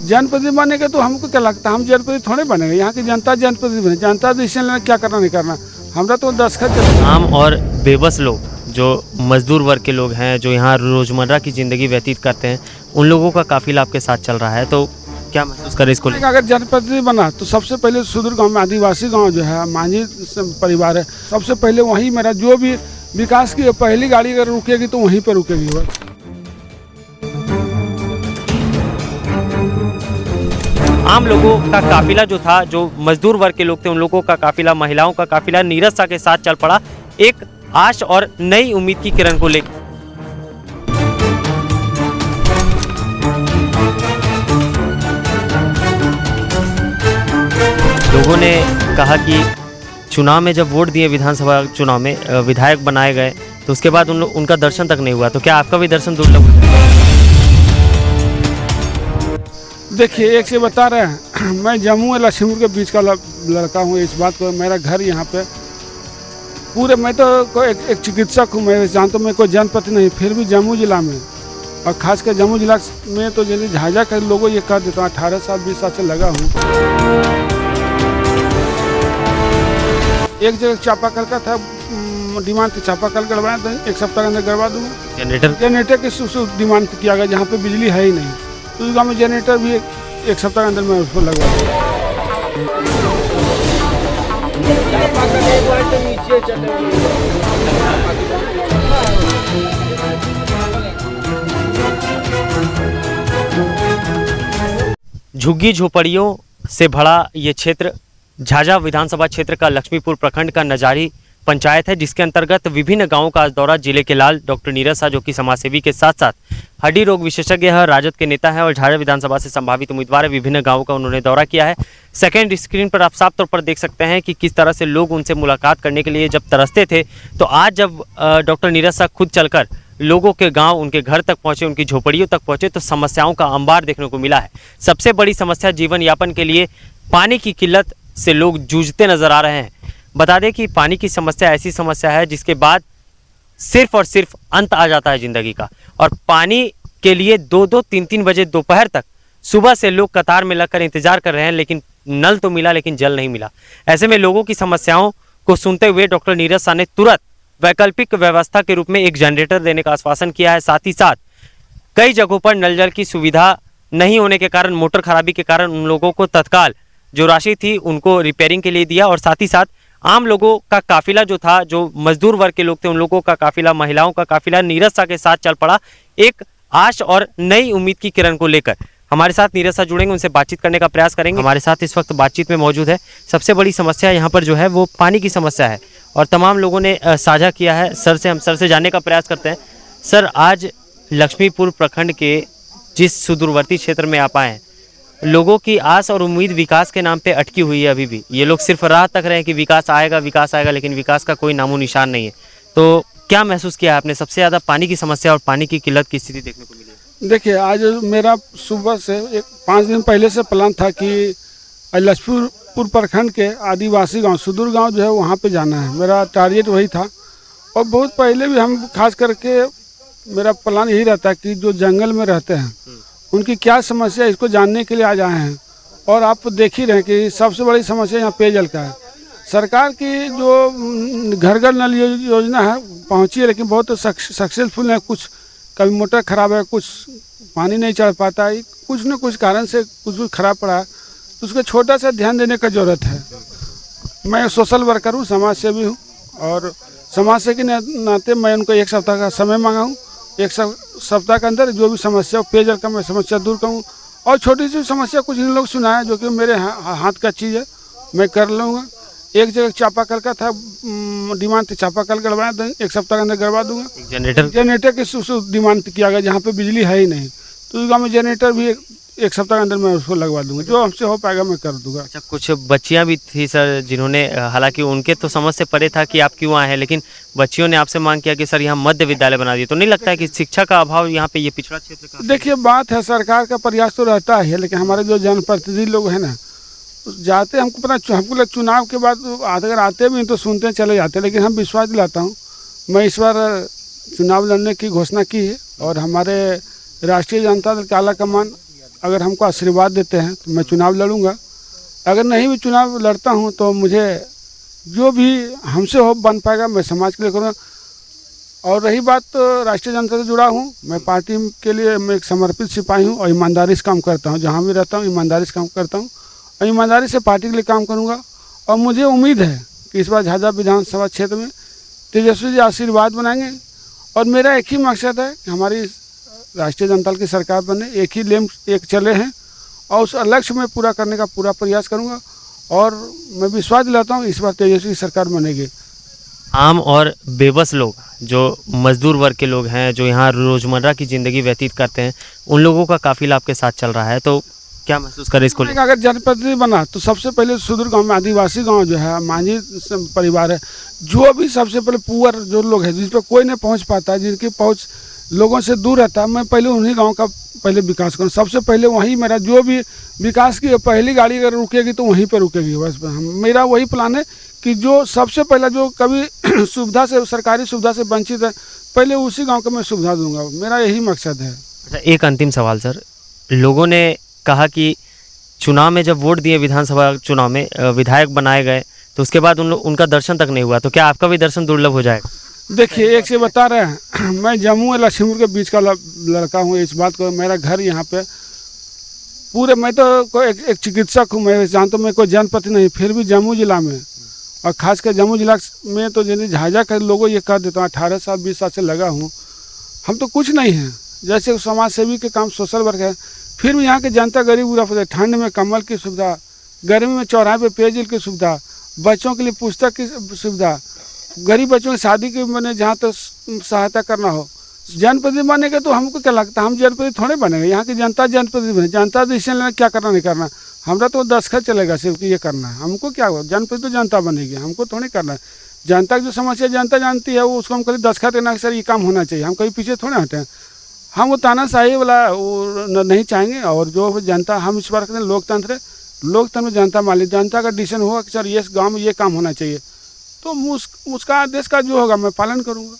जनप्रतिनिधि बनेगा तो हमको क्या लगता है, हम जनप्रतिनिधि थोड़े बनेंगे, यहाँ की जनता जनप्रतिनिधि बने, जनता डिसीजन लेना क्या करना नहीं करना, हमरा तो दस्तखत चल। आम और बेबस लोग जो मजदूर वर्ग के लोग हैं, जो यहाँ रोजमर्रा की ज़िंदगी व्यतीत करते हैं, उन लोगों का काफिला आपके साथ चल रहा है, तो क्या महसूस करें इसको लेकर? अगर जनप्रतिनिधि बना तो सबसे पहले सुदूर गांव में आदिवासी गांव जो है, मांझी परिवार है, सबसे पहले वहीं मेरा जो भी विकास की पहली गाड़ी अगर रुकेगी तो वहीं पर रुकेगी। आम लोगों का काफिला जो था, जो मजदूर वर्ग के लोग थे, उन लोगों का काफिला, महिलाओं का काफिला नीरज शाह के साथ चल पड़ा एक आश और नई उम्मीद की किरण को लेकर। लोगों ने कहा कि चुनाव में जब वोट दिए, विधानसभा चुनाव में विधायक बनाए गए, तो उसके बाद उनका दर्शन तक नहीं हुआ, तो क्या आपका भी दर्शन दुर्लभ हुआ? देखिए, एक से बता रहे हैं, मैं जम्मू और लक्ष्मीपुर के बीच का लड़का हूँ। इस बात को, मेरा घर यहाँ पे पूरे, मैं तो एक चिकित्सक हूँ, मैं जानता हूँ, मैं कोई जनप्रतिनिधि नहीं, फिर भी जम्मू जिला में और खासकर जम्मू जिला में तो जैसे झाझा के लोगों ये कर देता हूँ, 18 साल 20 साल से लगा हूँ। एक जगह चापाकल का था डिमांड, तो चापाकल गड़वाया था, 1 सप्ताह के अंदर गड़वा दूंगा। जनरेटर की डिमांड किया गया, जहाँ पे बिजली है ही नहीं, तो उस गाँव में जनरेटर भी 1 सप्ताह के अंदर मैं उसको लगवा दूँगा। झुग्गी झोपड़ियों से भरा ये क्षेत्र झाझा विधानसभा क्षेत्र का लक्ष्मीपुर प्रखंड का नजारी पंचायत है, जिसके अंतर्गत विभिन्न गांवों का आज दौरा जिले के लाल डॉक्टर नीरज शाह, जो कि समाजसेवी के साथ साथ हड्डी रोग विशेषज्ञ है, राजद के नेता है और झाझा विधानसभा से संभावित उम्मीदवार है, विभिन्न गांवों का उन्होंने दौरा किया है। सेकेंड स्क्रीन पर आप साफ तौर पर देख सकते हैं कि किस तरह से लोग उनसे मुलाकात करने के लिए जब तरसते थे, तो आज जब डॉक्टर नीरज शाह खुद चलकर लोगों के गांव, उनके घर तक पहुंचे, उनकी झोपड़ियों तक पहुंचे, तो समस्याओं का अंबार देखने को मिला है। सबसे बड़ी समस्या जीवन यापन के लिए पानी की किल्लत से लोग जूझते नजर आ रहे हैं। बता दें कि पानी की समस्या ऐसी समस्या है जिसके बाद सिर्फ और सिर्फ अंत आ जाता है जिंदगी का, और पानी के लिए 2-2, 3-3 बजे दोपहर तक सुबह से लोग कतार में लगकर इंतजार कर रहे हैं, लेकिन नल तो मिला लेकिन जल नहीं मिला। ऐसे में लोगों की समस्याओं को सुनते हुए डॉक्टर नीरज शाह ने तुरंत वैकल्पिक व्यवस्था के रूप में एक जनरेटर देने का आश्वासन किया है। साथ ही साथ कई जगहों पर नल जल की सुविधा नहीं होने के कारण, मोटर खराबी के कारण उन लोगों को तत्काल जो राशि थी उनको रिपेयरिंग के लिए दिया, और साथ ही साथ आम लोगों का काफिला जो था, जो मजदूर वर्ग के लोग थे, उन लोगों का काफिला, महिलाओं का काफिला नीरज शाह के साथ चल पड़ा एक आश और नई उम्मीद की किरण को लेकर। हमारे साथ नीरज शाह जुड़ेंगे, उनसे बातचीत करने का प्रयास करेंगे। हमारे साथ इस वक्त बातचीत में मौजूद है। सबसे बड़ी समस्या यहाँ पर जो है वो पानी की समस्या है, और तमाम लोगों ने साझा किया है। हम सर से जानने का प्रयास करते हैं। सर, आज लक्ष्मीपुर प्रखंड के जिस सुदूरवर्ती क्षेत्र में आप आए हैं, लोगों की आस और उम्मीद विकास के नाम पे अटकी हुई है। अभी भी ये लोग सिर्फ राह तक रहे हैं कि विकास आएगा, लेकिन विकास का कोई नामो निशान नहीं है। तो क्या महसूस किया आपने? सबसे ज़्यादा पानी की समस्या और पानी की किल्लत की स्थिति देखने को मिली है। देखिए, आज मेरा सुबह से 5 दिन पहले से प्लान था कि लक्ष्मीपुर प्रखंड के आदिवासी गांव, सुदूर गांव जो है वहाँ पे जाना है। मेरा टारगेट वही था, और बहुत पहले भी हम खास करके मेरा प्लान यही रहता है कि जो जंगल में रहते हैं उनकी क्या समस्या है, इसको जानने के लिए आज आए हैं। और आप देख ही रहे हैं कि सबसे बड़ी समस्या यहाँ पेयजल का है। सरकार की जो घर घर नल योजना है पहुँची है, लेकिन बहुत सक्सेसफुल है। कुछ कभी मोटर खराब है, कुछ पानी नहीं चढ़ पाता है, कुछ न कुछ कारण से कुछ खराब पड़ा है, तो उसको छोटा सा ध्यान देने का ज़रूरत है। मैं सोशल वर्कर हूँ, समाज सेवी हूँ, और समाज सेवी के नाते मैं उनको 1 सप्ताह का समय मांगा हूँ। 1 सप्ताह के अंदर जो भी समस्या, पेयजल का मैं समस्या दूर करूँ, और छोटी सी समस्या कुछ इन लोग सुनाया जो कि मेरे हाथ का चीज़ है, मैं कर लूँगा। एक जगह चापाकल का था डिमांड, चापाकल गड़वाया था, 1 सप्ताह के अंदर गड़वा दूंगा। जनरेटर की डिमांड किया गया, जहाँ पे बिजली है ही नहीं, तो उस गाँव में जनरेटर भी 1 सप्ताह के अंदर मैं उसको लगवा दूंगा। जो हमसे हो पाएगा मैं कर दूंगा। अच्छा, कुछ बच्चियां भी थी सर, जिन्होंने, हालांकि उनके तो समझ से परे था कि आप क्यों आए हैं, लेकिन बच्चियों ने आपसे मांग किया कि सर यहाँ मध्य विद्यालय बना दिए। तो नहीं लगता है कि शिक्षा का अभाव यहाँ पे ये पिछड़ा क्षेत्र का? देखिए, बात है, सरकार का प्रयास तो रहता है, लेकिन हमारे जो जनप्रतिनिधि लोग हैं ना, जाते हमको पता, हमको चुनाव के बाद अगर आते भी तो सुनते चले जाते, लेकिन हम विश्वास दिलाता हूँ। मैं इस बार चुनाव लड़ने की घोषणा की है, और हमारे राष्ट्रीय जनता दल का आला कमान अगर हमको आशीर्वाद देते हैं तो मैं चुनाव लड़ूंगा। अगर नहीं भी चुनाव लड़ता हूं तो मुझे जो भी हमसे हो बन पाएगा मैं समाज के लिए करूँगा। और रही बात तो राष्ट्रीय जनता से जुड़ा हूँ, मैं पार्टी के लिए मैं एक समर्पित सिपाही हूँ और ईमानदारी से काम करता हूँ। जहाँ भी रहता हूँ ईमानदारी से काम करता हूँ और ईमानदारी से पार्टी के लिए काम करूँगा। और मुझे उम्मीद है कि इस बार झाझा विधानसभा क्षेत्र में तेजस्वी जी आशीर्वाद बनाएंगे। और मेरा एक ही मकसद है कि हमारी राष्ट्रीय जनता दल की सरकार बने, एक ही लेम एक चले हैं और उस लक्ष्य में पूरा करने का पूरा प्रयास करूँगा। और मैं विश्वास दिलाता हूँ इस बार तेजस्वी की सरकार बनेगी। आम और बेबस लोग जो मजदूर वर्ग के लोग हैं, जो यहाँ रोजमर्रा की ज़िंदगी व्यतीत करते हैं, उन लोगों का काफिला आपके साथ चल रहा है, तो क्या महसूस करें इसको लेकर? अगर जनप्रतिनिधि बना तो सबसे पहले सुदूर गांव में आदिवासी गांव जो है, मांझी परिवार है, जो भी सबसे पहले पुअर जो लोग हैं जिस पर कोई नहीं पहुंच पाता है, जिनकी पहुंच लोगों से दूर रहता है, मैं पहले उन्हीं गांव का पहले विकास करूँ। सबसे पहले वहीं मेरा जो भी विकास की पहली गाड़ी अगर रुकेगी तो वहीं पर रुकेगी। बस मेरा वही प्लान है कि जो सबसे पहला जो कभी सुविधा से सरकारी सुविधा से वंचित है, पहले उसी गांव को मैं सुविधा दूंगा। मेरा यही मकसद है। अच्छा, एक अंतिम सवाल सर, लोगों ने कहा कि चुनाव में जब वोट दिए, विधानसभा चुनाव में विधायक बनाए गए, तो उसके बाद उनका दर्शन तक नहीं हुआ, तो क्या आपका भी दर्शन दुर्लभ हो जाएगा? देखिए, एक से बता रहे हैं, मैं जम्मू और लक्ष्मीपुर के बीच का लड़का हूँ। इस बात को मेरा घर यहाँ पे पूरे, मैं तो एक चिकित्सक हूँ, मैं जानता हूँ, मैं कोई जनप्रति नहीं, फिर भी जम्मू जिला में और खासकर जम्मू जिला में तो जिन्हें झाझा के लोगों ये कह देता हूँ 18 साल 20 साल से लगा हूँ, हम तो कुछ नहीं हैं। जैसे समाज सेवी के काम, सोशल वर्क है, फिर भी यहाँ की जनता गरीब बुरा फंसे। ठंड में कम्बल की सुविधा, गर्मी में चौराहे पे पेयजल की सुविधा, बच्चों के लिए पुस्तक की सुविधा, गरीब बच्चों की शादी की मैंने जहाँ तक सहायता करना हो। जनप्रतिनिधि बनेगा तो हमको क्या लगता है हम जनप्रतिनिधि थोड़े बनेंगे, यहाँ की जनता जनप्रतिनिधि बने। जनता डिसीजन लेना, क्या करना नहीं करना, हमरा तो दस्तखत चलेगा सिर्फ कि ये करना है। हमको क्या हो, जनप्रतिनिधि तो जनता बनेगी, हमको थोड़ी करना है। जनता की जो समस्या जनता जानती है, वो उसको हम कभी दस्तखत देना कि सर ये काम होना चाहिए, हम कभी पीछे थोड़े हटे हैं। हम वो तानाशाही वाला वो नहीं चाहेंगे। और जो जनता, हम इस बार लोकतंत्र है, लोकतंत्र में जनता मालिक, जनता का डिसीजन होगा कि सर ये गाँव में ये काम होना चाहिए, तो उसका आदेश का जो होगा मैं पालन करूँगा।